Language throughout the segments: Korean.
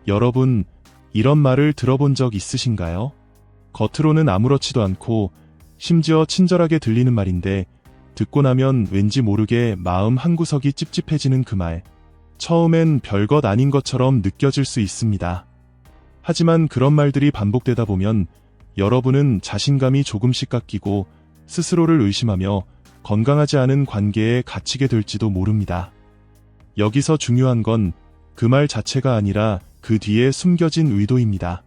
여러분, 이런 말을 들어본 적 있으신가요? 겉으로는 아무렇지도 않고 심지어 친절하게 들리는 말인데 듣고 나면 왠지 모르게 마음 한구석이 찝찝해지는 그 말. 처음엔 별것 아닌 것처럼 느껴질 수 있습니다. 하지만 그런 말들이 반복되다 보면 여러분은 자신감이 조금씩 깎이고 스스로를 의심하며 건강하지 않은 관계에 갇히게 될지도 모릅니다. 여기서 중요한 건 그 말 자체가 아니라 그 뒤에 숨겨진 의도입니다.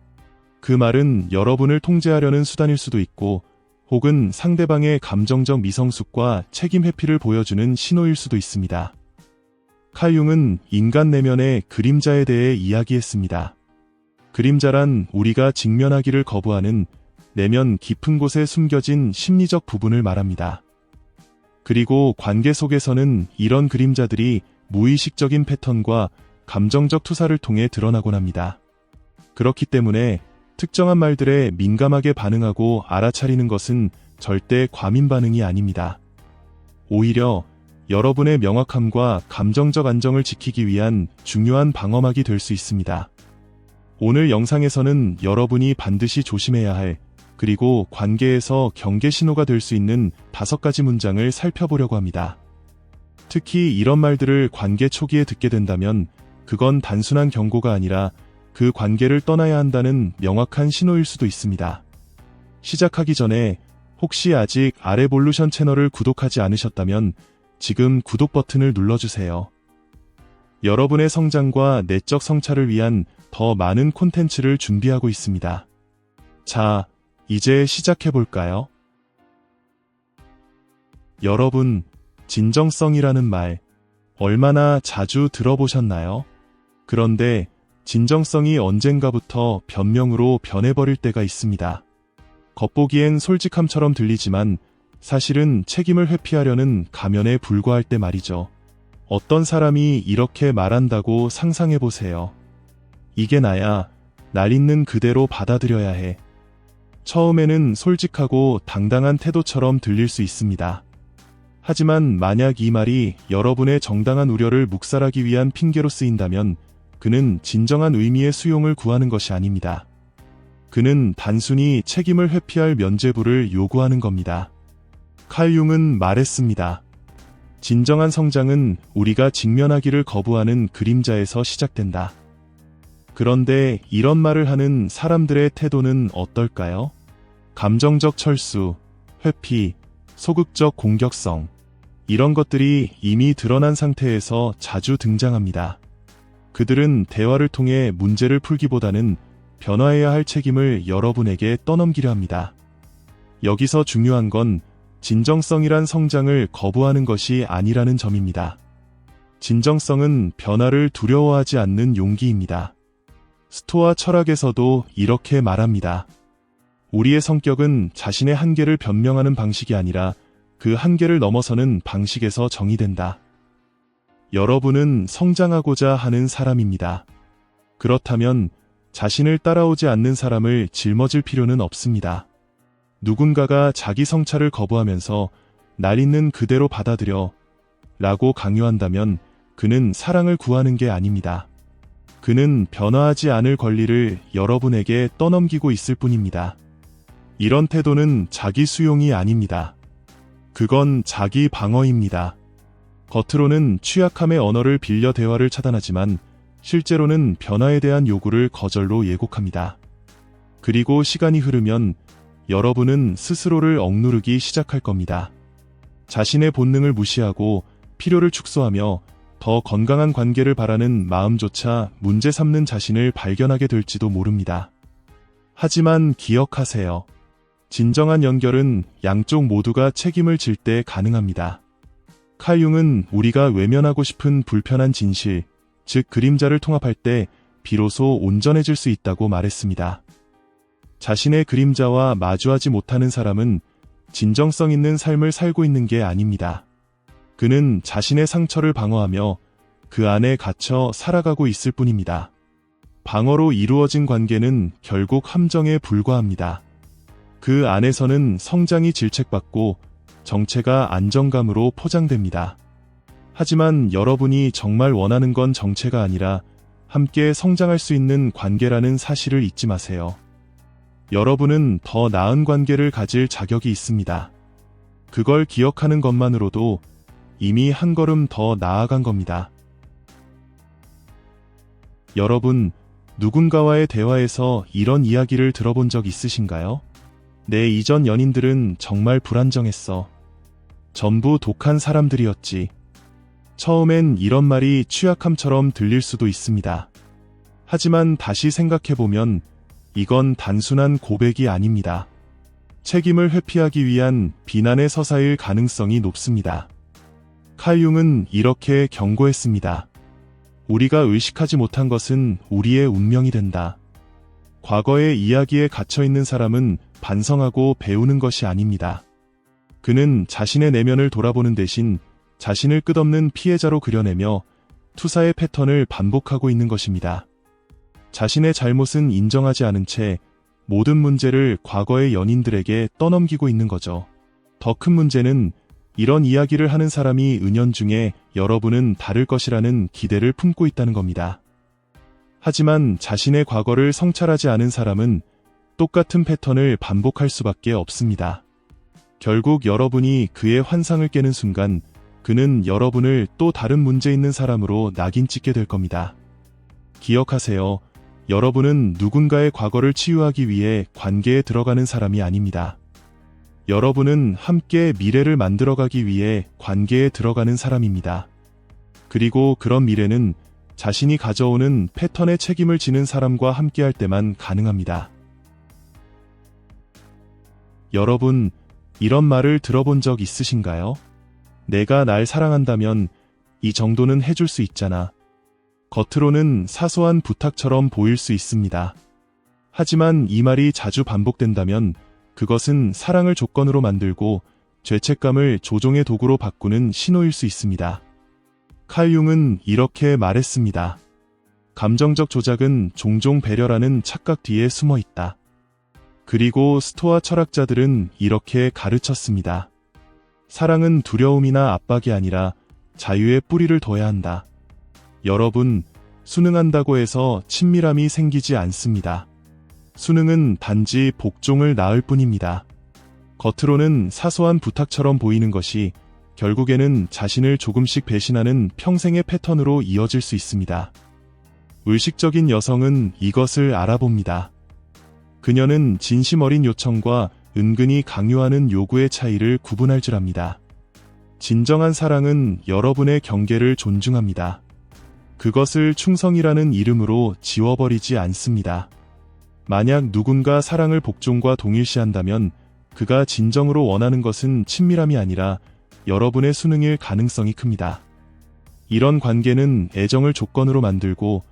그 말은 여러분을 통제하려는 수단일 수도 있고 혹은 상대방의 감정적 미성숙과 책임 회피를 보여주는 신호일 수도 있습니다. 칼 융은 인간 내면의 그림자에 대해 이야기했습니다. 그림자란 우리가 직면하기를 거부하는 내면 깊은 곳에 숨겨진 심리적 부분을 말합니다. 그리고 관계 속에서는 이런 그림자들이 무의식적인 패턴과 감정적 투사를 통해 드러나곤 합니다. 그렇기 때문에 특정한 말들에 민감하게 반응하고 알아차리는 것은 절대 과민 반응이 아닙니다. 오히려 여러분의 명확함과 감정적 안정을 지키기 위한 중요한 방어막이 될 수 있습니다. 오늘 영상에서는 여러분이 반드시 조심해야 할, 그리고 관계에서 경계 신호가 될 수 있는 5가지 문장을 살펴보려고 합니다. 특히 이런 말들을 관계 초기에 듣게 된다면 그건 단순한 경고가 아니라 그 관계를 떠나야 한다는 명확한 신호일 수도 있습니다. 시작하기 전에 혹시 아직 아레볼루션 채널을 구독하지 않으셨다면 지금 구독 버튼을 눌러주세요. 여러분의 성장과 내적 성찰을 위한 더 많은 콘텐츠를 준비하고 있습니다. 자, 이제 시작해볼까요? 여러분, 진정성이라는 말 얼마나 자주 들어보셨나요? 그런데 진정성이 언젠가부터 변명으로 변해버릴 때가 있습니다. 겉보기엔 솔직함처럼 들리지만 사실은 책임을 회피하려는 가면에 불과할 때 말이죠. 어떤 사람이 이렇게 말한다고 상상해보세요. 이게 나야. 날 있는 그대로 받아들여야 해. 처음에는 솔직하고 당당한 태도처럼 들릴 수 있습니다. 하지만 만약 이 말이 여러분의 정당한 우려를 묵살하기 위한 핑계로 쓰인다면 그는 진정한 의미의 수용을 구하는 것이 아닙니다. 그는 단순히 책임을 회피할 면죄부를 요구하는 겁니다. 칼 융은 말했습니다. 진정한 성장은 우리가 직면하기를 거부하는 그림자에서 시작된다. 그런데 이런 말을 하는 사람들의 태도는 어떨까요? 감정적 철수, 회피, 소극적 공격성, 이런 것들이 이미 드러난 상태에서 자주 등장합니다. 그들은 대화를 통해 문제를 풀기보다는 변화해야 할 책임을 여러분에게 떠넘기려 합니다. 여기서 중요한 건 진정성이란 성장을 거부하는 것이 아니라는 점입니다. 진정성은 변화를 두려워하지 않는 용기입니다. 스토아 철학에서도 이렇게 말합니다. 우리의 성격은 자신의 한계를 변명하는 방식이 아니라 그 한계를 넘어서는 방식에서 정의된다. 여러분은 성장하고자 하는 사람입니다. 그렇다면 자신을 따라오지 않는 사람을 짊어질 필요는 없습니다. 누군가가 자기 성찰을 거부하면서 날 있는 그대로 받아들여 라고 강요한다면 그는 사랑을 구하는 게 아닙니다. 그는 변화하지 않을 권리를 여러분에게 떠넘기고 있을 뿐입니다. 이런 태도는 자기 수용이 아닙니다. 그건 자기 방어입니다. 겉으로는 취약함의 언어를 빌려 대화를 차단하지만 실제로는 변화에 대한 요구를 거절로 예곡합니다. 그리고 시간이 흐르면 여러분은 스스로를 억누르기 시작할 겁니다. 자신의 본능을 무시하고 필요를 축소하며 더 건강한 관계를 바라는 마음조차 문제 삼는 자신을 발견하게 될지도 모릅니다. 하지만 기억하세요. 진정한 연결은 양쪽 모두가 책임을 질 때 가능합니다. 칼 융은 우리가 외면하고 싶은 불편한 진실, 즉 그림자를 통합할 때 비로소 온전해질 수 있다고 말했습니다. 자신의 그림자와 마주하지 못하는 사람은 진정성 있는 삶을 살고 있는 게 아닙니다. 그는 자신의 상처를 방어하며 그 안에 갇혀 살아가고 있을 뿐입니다. 방어로 이루어진 관계는 결국 함정에 불과합니다. 그 안에서는 성장이 질책받고 정체가 안정감으로 포장됩니다. 하지만 여러분이 정말 원하는 건 정체가 아니라 함께 성장할 수 있는 관계라는 사실을 잊지 마세요. 여러분은 더 나은 관계를 가질 자격이 있습니다. 그걸 기억하는 것만으로도 이미 한 걸음 더 나아간 겁니다. 여러분, 누군가와의 대화에서 이런 이야기를 들어본 적 있으신가요? 내 이전 연인들은 정말 불안정했어. 전부 독한 사람들이었지. 처음엔 이런 말이 취약함처럼 들릴 수도 있습니다. 하지만 다시 생각해보면 이건 단순한 고백이 아닙니다. 책임을 회피하기 위한 비난의 서사일 가능성이 높습니다. 칼 융은 이렇게 경고했습니다. 우리가 의식하지 못한 것은 우리의 운명이 된다. 과거의 이야기에 갇혀있는 사람은 반성하고 배우는 것이 아닙니다. 그는 자신의 내면을 돌아보는 대신 자신을 끝없는 피해자로 그려내며 투사의 패턴을 반복하고 있는 것입니다. 자신의 잘못은 인정하지 않은 채 모든 문제를 과거의 연인들에게 떠넘기고 있는 거죠. 더 큰 문제는 이런 이야기를 하는 사람이 은연중에 여러분은 다를 것이라는 기대를 품고 있다는 겁니다. 하지만 자신의 과거를 성찰하지 않은 사람은 똑같은 패턴을 반복할 수밖에 없습니다. 결국 여러분이 그의 환상을 깨는 순간 그는 여러분을 또 다른 문제 있는 사람으로 낙인 찍게 될 겁니다. 기억하세요. 여러분은 누군가의 과거를 치유하기 위해 관계에 들어가는 사람이 아닙니다. 여러분은 함께 미래를 만들어가기 위해 관계에 들어가는 사람입니다. 그리고 그런 미래는 자신이 가져오는 패턴의 책임을 지는 사람과 함께할 때만 가능합니다. 여러분, 이런 말을 들어본 적 있으신가요? 내가 날 사랑한다면 이 정도는 해줄 수 있잖아. 겉으로는 사소한 부탁처럼 보일 수 있습니다. 하지만 이 말이 자주 반복된다면 그것은 사랑을 조건으로 만들고 죄책감을 조종의 도구로 바꾸는 신호일 수 있습니다. 칼 융은 이렇게 말했습니다. 감정적 조작은 종종 배려라는 착각 뒤에 숨어 있다. 그리고 스토아 철학자들은 이렇게 가르쳤습니다. 사랑은 두려움이나 압박이 아니라 자유의 뿌리를 둬야 한다. 여러분, 순응한다고 해서 친밀함이 생기지 않습니다. 순응은 단지 복종을 낳을 뿐입니다. 겉으로는 사소한 부탁처럼 보이는 것이 결국에는 자신을 조금씩 배신하는 평생의 패턴으로 이어질 수 있습니다. 의식적인 여성은 이것을 알아봅니다. 그녀는 진심 어린 요청과 은근히 강요하는 요구의 차이를 구분할 줄 압니다. 진정한 사랑은 여러분의 경계를 존중합니다. 그것을 충성이라는 이름으로 지워버리지 않습니다. 만약 누군가 사랑을 복종과 동일시한다면 그가 진정으로 원하는 것은 친밀함이 아니라 여러분의 순응일 가능성이 큽니다. 이런 관계는 애정을 조건으로 만들고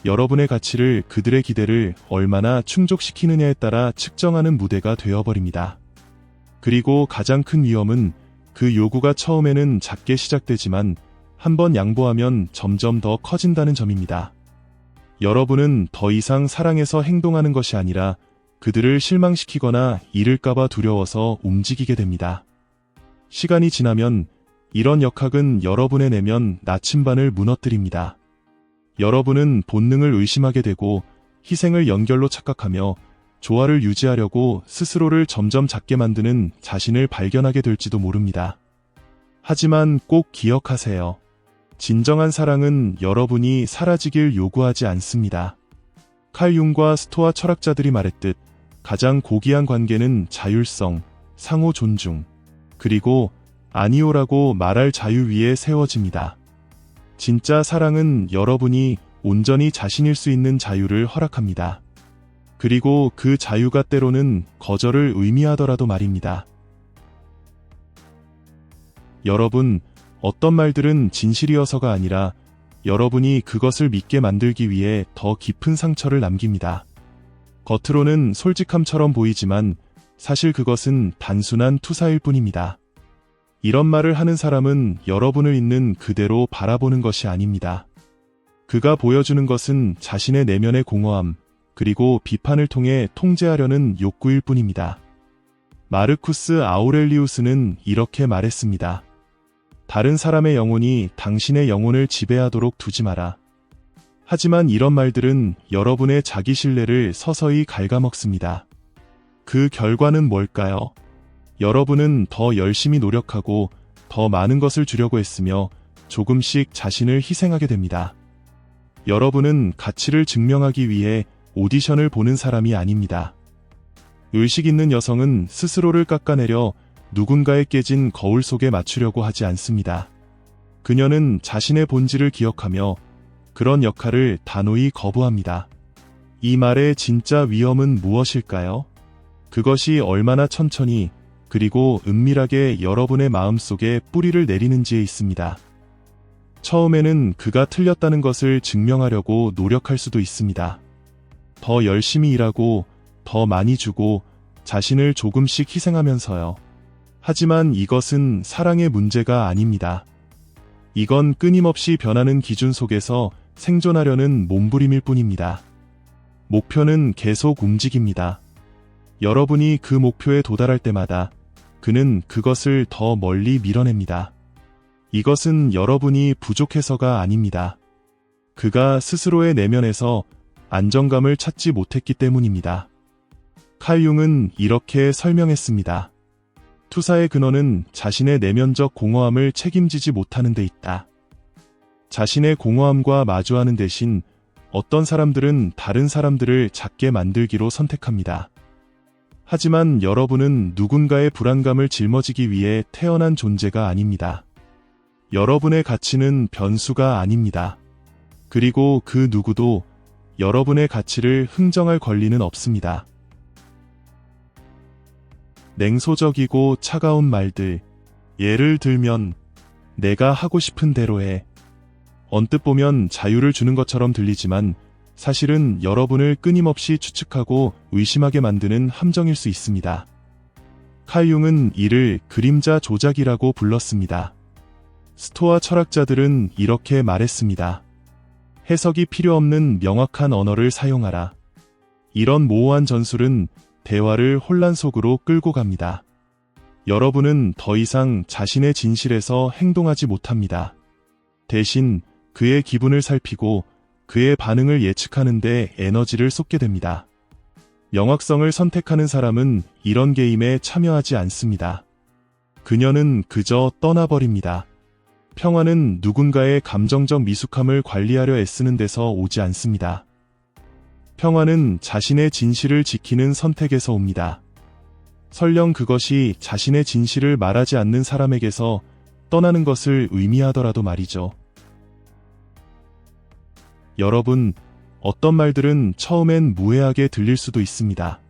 여러분의 가치를 그들의 기대를 얼마나 충족시키느냐에 따라 측정하는 무대가 되어버립니다. 그리고 가장 큰 위험은 그 요구가 처음에는 작게 시작되지만 한번 양보하면 점점 더 커진다는 점입니다. 여러분은 더 이상 사랑해서 행동하는 것이 아니라 그들을 실망시키거나 잃을까봐 두려워서 움직이게 됩니다. 시간이 지나면 이런 역학은 여러분의 내면 나침반을 무너뜨립니다. 여러분은 본능을 의심하게 되고 희생을 연결로 착각하며 조화를 유지하려고 스스로를 점점 작게 만드는 자신을 발견하게 될지도 모릅니다. 하지만 꼭 기억하세요. 진정한 사랑은 여러분이 사라지길 요구하지 않습니다. 칼 융과 스토아 철학자들이 말했듯 가장 고귀한 관계는 자율성, 상호 존중, 그리고 아니오라고 말할 자유 위에 세워집니다. 진짜 사랑은 여러분이 온전히 자신일 수 있는 자유를 허락합니다. 그리고 그 자유가 때로는 거절을 의미하더라도 말입니다. 여러분, 어떤 말들은 진실이어서가 아니라 여러분이 그것을 믿게 만들기 위해 더 깊은 상처를 남깁니다. 겉으로는 솔직함처럼 보이지만 사실 그것은 단순한 투사일 뿐입니다. 이런 말을 하는 사람은 여러분을 있는 그대로 바라보는 것이 아닙니다. 그가 보여주는 것은 자신의 내면의 공허함, 그리고 비판을 통해 통제하려는 욕구일 뿐입니다. 마르쿠스 아우렐리우스는 이렇게 말했습니다. 다른 사람의 영혼이 당신의 영혼을 지배하도록 두지 마라. 하지만 이런 말들은 여러분의 자기 신뢰를 서서히 갉아먹습니다. 그 결과는 뭘까요? 여러분은 더 열심히 노력하고 더 많은 것을 주려고 했으며 조금씩 자신을 희생하게 됩니다. 여러분은 가치를 증명하기 위해 오디션을 보는 사람이 아닙니다. 의식 있는 여성은 스스로를 깎아내려 누군가의 깨진 거울 속에 맞추려고 하지 않습니다. 그녀는 자신의 본질을 기억하며 그런 역할을 단호히 거부합니다. 이 말의 진짜 위험은 무엇일까요? 그것이 얼마나 천천히 그리고 은밀하게 여러분의 마음속에 뿌리를 내리는지에 있습니다. 처음에는 그가 틀렸다는 것을 증명하려고 노력할 수도 있습니다. 더 열심히 일하고 더 많이 주고 자신을 조금씩 희생하면서요. 하지만 이것은 사랑의 문제가 아닙니다. 이건 끊임없이 변하는 기준 속에서 생존하려는 몸부림일 뿐입니다. 목표는 계속 움직입니다. 여러분이 그 목표에 도달할 때마다 그는 그것을 더 멀리 밀어냅니다. 이것은 여러분이 부족해서가 아닙니다. 그가 스스로의 내면에서 안정감을 찾지 못했기 때문입니다. 칼 융은 이렇게 설명했습니다. 투사의 근원은 자신의 내면적 공허함을 책임지지 못하는 데 있다. 자신의 공허함과 마주하는 대신 어떤 사람들은 다른 사람들을 작게 만들기로 선택합니다. 하지만 여러분은 누군가의 불안감을 짊어지기 위해 태어난 존재가 아닙니다. 여러분의 가치는 변수가 아닙니다. 그리고 그 누구도 여러분의 가치를 흥정할 권리는 없습니다. 냉소적이고 차가운 말들. 예를 들면, 내가 하고 싶은 대로 해. 언뜻 보면 자유를 주는 것처럼 들리지만 사실은 여러분을 끊임없이 추측하고 의심하게 만드는 함정일 수 있습니다. 칼 융은 이를 그림자 조작이라고 불렀습니다. 스토아 철학자들은 이렇게 말했습니다. 해석이 필요 없는 명확한 언어를 사용하라. 이런 모호한 전술은 대화를 혼란 속으로 끌고 갑니다. 여러분은 더 이상 자신의 진실에서 행동하지 못합니다. 대신 그의 기분을 살피고 그의 반응을 예측하는 데 에너지를 쏟게 됩니다. 명확성을 선택하는 사람은 이런 게임에 참여하지 않습니다. 그녀는 그저 떠나버립니다. 평화는 누군가의 감정적 미숙함을 관리하려 애쓰는 데서 오지 않습니다. 평화는 자신의 진실을 지키는 선택에서 옵니다. 설령 그것이 자신의 진실을 말하지 않는 사람에게서 떠나는 것을 의미하더라도 말이죠. 여러분, 어떤 말들은 처음엔 무해하게 들릴 수도 있습니다.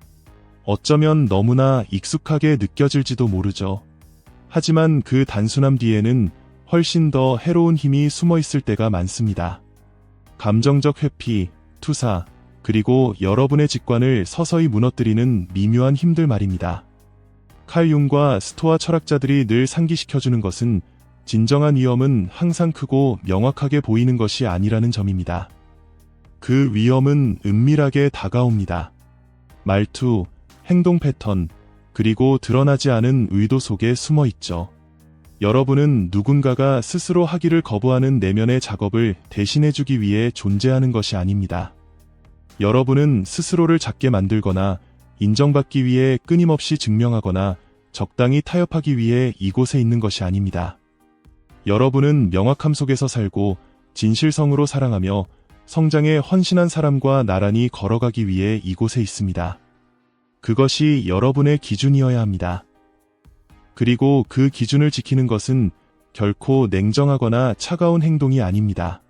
어쩌면 너무나 익숙하게 느껴질지도 모르죠. 하지만 그 단순함 뒤에는 훨씬 더 해로운 힘이 숨어 있을 때가 많습니다. 감정적 회피, 투사, 그리고 여러분의 직관을 서서히 무너뜨리는 미묘한 힘들 말입니다. 칼 융과 스토아 철학자들이 늘 상기시켜주는 것은 진정한 위험은 항상 크고 명확하게 보이는 것이 아니라는 점입니다. 그 위험은 은밀하게 다가옵니다. 말투, 행동 패턴, 그리고 드러나지 않은 의도 속에 숨어 있죠. 여러분은 누군가가 스스로 하기를 거부하는 내면의 작업을 대신해주기 위해 존재하는 것이 아닙니다. 여러분은 스스로를 작게 만들거나 인정받기 위해 끊임없이 증명하거나 적당히 타협하기 위해 이곳에 있는 것이 아닙니다. 여러분은 명확함 속에서 살고 진실성으로 사랑하며 성장에 헌신한 사람과 나란히 걸어가기 위해 이곳에 있습니다. 그것이 여러분의 기준이어야 합니다. 그리고 그 기준을 지키는 것은 결코 냉정하거나 차가운 행동이 아닙니다.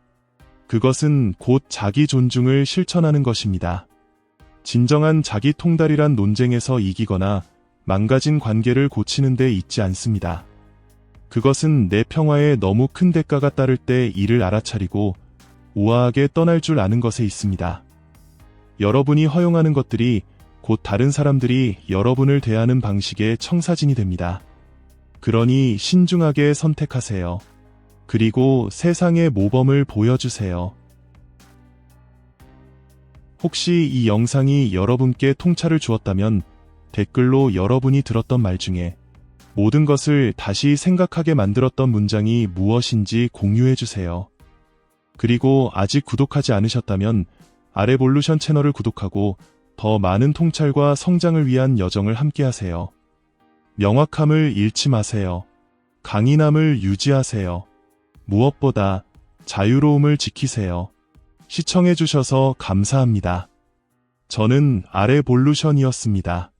그것은 곧 자기 존중을 실천하는 것입니다. 진정한 자기 통달이란 논쟁에서 이기거나 망가진 관계를 고치는 데 있지 않습니다. 그것은 내 평화에 너무 큰 대가가 따를 때 이를 알아차리고 우아하게 떠날 줄 아는 것에 있습니다. 여러분이 허용하는 것들이 곧 다른 사람들이 여러분을 대하는 방식의 청사진이 됩니다. 그러니 신중하게 선택하세요. 그리고 세상의 모범을 보여주세요. 혹시 이 영상이 여러분께 통찰을 주었다면 댓글로 여러분이 들었던 말 중에 모든 것을 다시 생각하게 만들었던 문장이 무엇인지 공유해주세요. 그리고 아직 구독하지 않으셨다면 아레볼루션 채널을 구독하고 더 많은 통찰과 성장을 위한 여정을 함께하세요. 명확함을 잃지 마세요. 강인함을 유지하세요. 무엇보다 자유로움을 지키세요. 시청해주셔서 감사합니다. 저는 아레볼루션이었습니다.